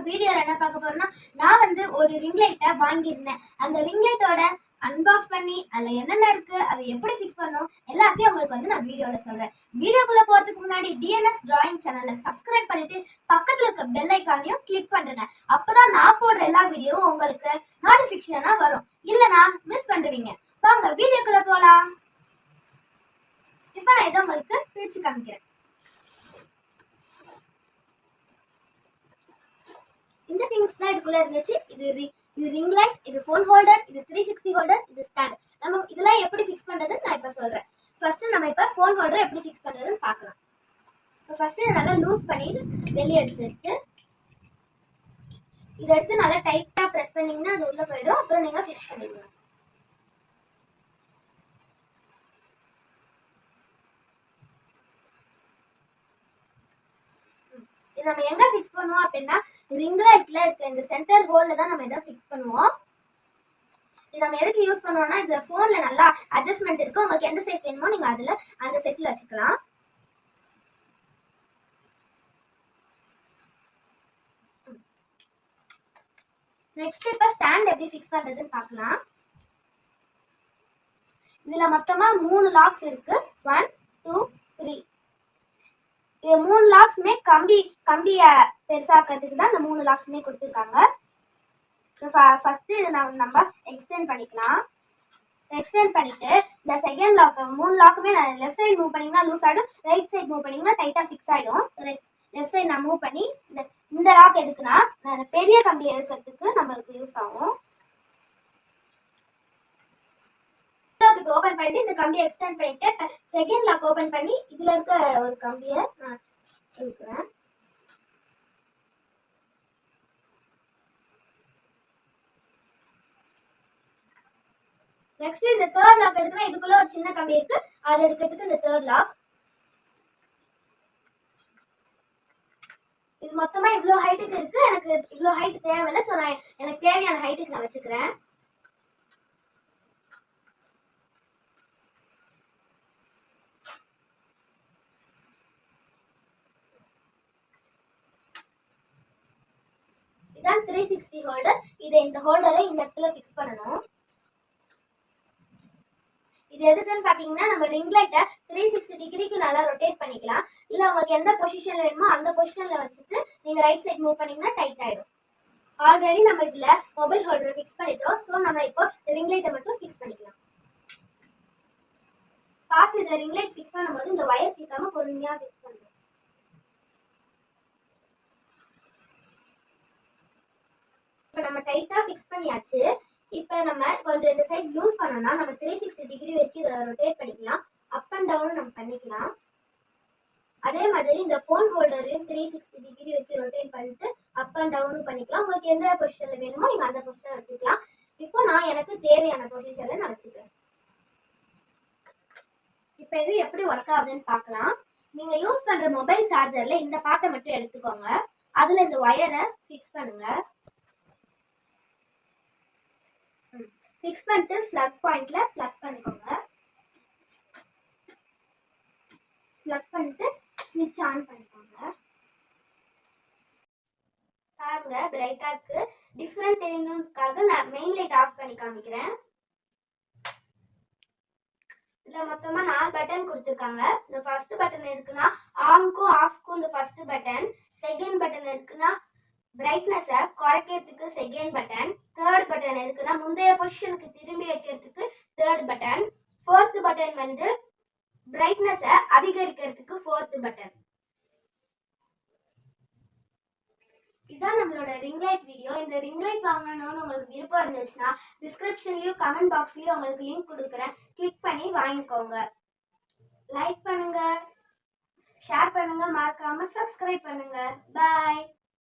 வீடியோல என்ன பார்க்க போறோம்னா, நான் வந்து ஒரு ரிங் லைட்டை வாங்கியிருந்தேன். அந்த ரிங் லைட்டோட அன்பாக்ஸ் பண்ணி அதில் என்னென்ன இருக்கு, அதை எப்படி ஃபிக்ஸ் பண்ணணும் எல்லாத்தையும் உங்களுக்கு வந்து நான் வீடியோல சொல்றேன். வீடியோக்குள்ள போறதுக்கு முன்னாடி டிஎன்எஸ் டிராயிங் சேனலை சப்ஸ்கிரைப் பண்ணிட்டு பக்கத்துல இருக்க பெல் ஐக்கானையும் கிளிக் பண்ணுங்க. அப்பதான் நான் போடுற எல்லா வீடியோவும் உங்களுக்கு நோட்டிபிகேஷனா வரும். இல்லைனா மிஸ் பண்ணுவீங்க. வாங்க வீடியோக்குள்ள போலாம். இப்போ நான் இதை உங்களுக்கு பிரிச்சு காமிக்கிறேன். இந்த திங்ஸ் தான் இதுக்குள்ள இருந்துச்சு. இது ரிங் லைட், இது ஃபோன் ஹோல்டர், இது 360 ஹோல்டர், இது ஸ்டாண்ட். நம்ம இதெல்லாம் எப்படி ஃபிக்ஸ் பண்றதுன்னு நான் இப்போ சொல்றேன். ஃபர்ஸ்ட் நம்ம இப்போ ஃபோன் ஹோல்டர் எப்படி ஃபிக்ஸ் பண்றதுன்னு பார்க்கலாம். இப்போ ஃபர்ஸ்ட் இதை நல்லா லூஸ் பண்ணி வெளியே எடுத்துட்டு இதை எடுத்து நல்லா டைட்டா ப்ரெஸ் பண்ணீங்கன்னா அது உள்ள போயிடும். அப்புறம் நீங்க ஃபிக்ஸ் பண்ணிடலாம். இது நம்ம எங்க ஃபிக்ஸ் பண்ணுவோம் அப்படின்னா ரிங் லைட்ல இருக்க இந்த சென்டர் ஹோல்ல தான் நம்ம இதை ஃபிக்ஸ் பண்ணுவோம். இது நம்ம எதுக்கு யூஸ் பண்ணுவோம்னா இந்த போன்ல நல்லா அட்ஜஸ்ட்மெண்ட் இருக்கு. உங்களுக்கு எந்த சைஸ் வேணுமோ நீங்க அதுல அந்த சைஸ்ல வச்சுக்கலாம். நெக்ஸ்ட் இப்ப ஸ்டாண்ட் எப்படி ஃபிக்ஸ் பண்றதுன்னு பார்க்கலாம். இதுல மொத்தமா 3 லாக்ஸ் இருக்கு. 1 2 3. இது 3 லாக்ஸுமே கம்பிய பெருசாக்கிறதுக்கு தான் இந்த 3 லாக்ஸுமே கொடுத்துருக்காங்க. ஃபர்ஸ்ட் இதை நம்ம எக்ஸ்டெண்ட் பண்ணிக்கலாம். எக்ஸ்டெண்ட் பண்ணிட்டு இந்த செகண்ட் லாக் 3 லாக்குமே லெஃப்ட் சைடு மூவ் பண்ணீங்கன்னா லூஸ் ஆகிடும், ரைட் சைடு மூவ் பண்ணீங்கன்னா டைட்டா ஃபிக்ஸ் ஆகிடும். லெஃப்ட் சைடு நான் மூவ் பண்ணி இந்த லாக் எதுக்குன்னா பெரிய கம்பியை எடுக்கிறதுக்கு நம்மளுக்கு யூஸ் ஆகும். ஓபன் பண்ணிட்டு இந்த கம்பியை எக்ஸ்டெண்ட் பண்ணிட்டு செகண்ட் லாக் ஓபன் பண்ணி இதுல இருக்க ஒரு கம்பியை நான் எடுக்கிறேன். நெக்ஸ்ட் இந்த தேர்ட் லாக் எடுக்கணும். இதுக்குள்ள ஒரு சின்ன கம்பி இருக்கு, அதை எடுக்கிறதுக்கு இந்த தேர்ட் லாக். இது மொத்தமா இவ்வளோ ஹைட்டுக்கு இருக்கு. எனக்கு இவ்வளோ ஹைட் தேவையில்லை. ஸோ நான் எனக்கு தேவையான ஹைட்டுக்கு நான் வச்சுக்கிறேன். இதான் 360 ஹோல்டர். இதை இந்த ஹோல்டரை இந்த இடத்துல ஃபிக்ஸ் பண்ணணும். இது எதுக்குன்னு பாத்தீங்கன்னா நம்ம ரிங் லைட்டை 360 டிகிரிக்கு நல்லா ரொட்டேட் பண்ணிக்கலாம். இல்ல உங்களுக்கு எந்த பொசிஷன்ல வேணுமோ அந்த பொசிஷன்ல வச்சுட்டு நீங்க ரைட் சைடு மூவ் பண்ணீங்கன்னா டைட் ஆயிடும். ஆல்ரெடி நம்ம இதுல மொபைல் ஹோல்டர் ஃபிக்ஸ் பண்ணிட்டோம். ஸோ நம்ம இப்போ ரிங் லைட்டை மட்டும் ஃபிக்ஸ் பண்ணிக்கலாம். பார்த்து இந்த ரிங் லைட் ஃபிக்ஸ் பண்ணும்போது இந்த வயர் சீக்காம பொறுமையா ஃபிக்ஸ் பண்ணணும். இப்போ நம்ம டைட்டா ஃபிக்ஸ் பண்ணியாச்சு. இப்போ நம்ம கொஞ்சம் இந்த சைடு லூஸ் பண்ணோம்னா நம்ம 360 டிகிரி வரைக்கும் இதை ரொட்டேட் பண்ணிக்கலாம். அப் அண்ட் டவுனும் நம்ம பண்ணிக்கலாம். அதே மாதிரி இந்த ஃபோன் ஹோல்டரையும் 360 டிகிரி வரைக்கும் ரொட்டேட் பண்ணிட்டு அப் அண்ட் டவுனும் பண்ணிக்கலாம். உங்களுக்கு எந்த பொசிஷன்ல வேணுமோ நீங்க அந்த பொசிஷன்ல வச்சுக்கலாம். இப்போ நான் எனக்கு தேவையான பொசிஷன்ல நான் வச்சுக்கிறேன். இப்போ இது எப்படி ஒர்க் ஆகுதுன்னு பார்க்கலாம். நீங்க யூஸ் பண்ற மொபைல் சார்ஜர்ல இந்த பார்ட்டை மட்டும் எடுத்துக்கோங்க. அதுல இந்த ஒயரை ஃபிக்ஸ் பண்ணுங்க. ஃபிக்ஸ் பண்ணிட்டு ஃப்ளக் பாயிண்ட்ல ஃப்ளக் பண்ணிக்கோங்க. ஃப்ளக் பண்ணிட்டு ஸ்விட்ச் ஆன் பண்ணிக்கோங்க. பாருங்க பிரைட்டா இருக்கு. டிஃபரண்ட் தெரியணும்காக நான் மெயின் லைட் ஆஃப் பண்ணி காமிக்கிறேன். இதுல மொத்தமா 4 பட்டன் கொடுத்துருக்காங்க. இந்த ஃபர்ஸ்ட் பட்டன் இருக்குன்னா ஆன்க்கும் ஆஃப்க்கும் இந்த ஃபர்ஸ்ட் பட்டன். செகண்ட் பட்டன் இருக்குன்னா பிரைட்னஸை குறைக்கிறதுக்கு செகண்ட் பட்டன். தேர்ட் பட்டன் எதுக்குன்னா முந்தைய பொசிஷனுக்கு திரும்பி வைக்கிறதுக்கு தேர்ட் பட்டன். ஃபோர்த் பட்டன் வந்து பிரைட்னஸை அதிகரிக்கிறதுக்கு ஃபோர்த் பட்டன். இதான் நம்மளோட ரிங் லைட் வீடியோ. இந்த ரிங் லைட் வாங்கணும்னு உங்களுக்கு விருப்பம் இருந்துச்சுன்னா டிஸ்கிரிப்ஷன்லயும் கமெண்ட் பாக்ஸ்லயும் உங்களுக்கு லிங்க் கொடுக்குறேன். கிளிக் பண்ணி வாங்கிக்கோங்க. லைக் பண்ணுங்க, ஷேர் பண்ணுங்க, மறக்காம சப்ஸ்கிரைப் பண்ணுங்க. பாய்.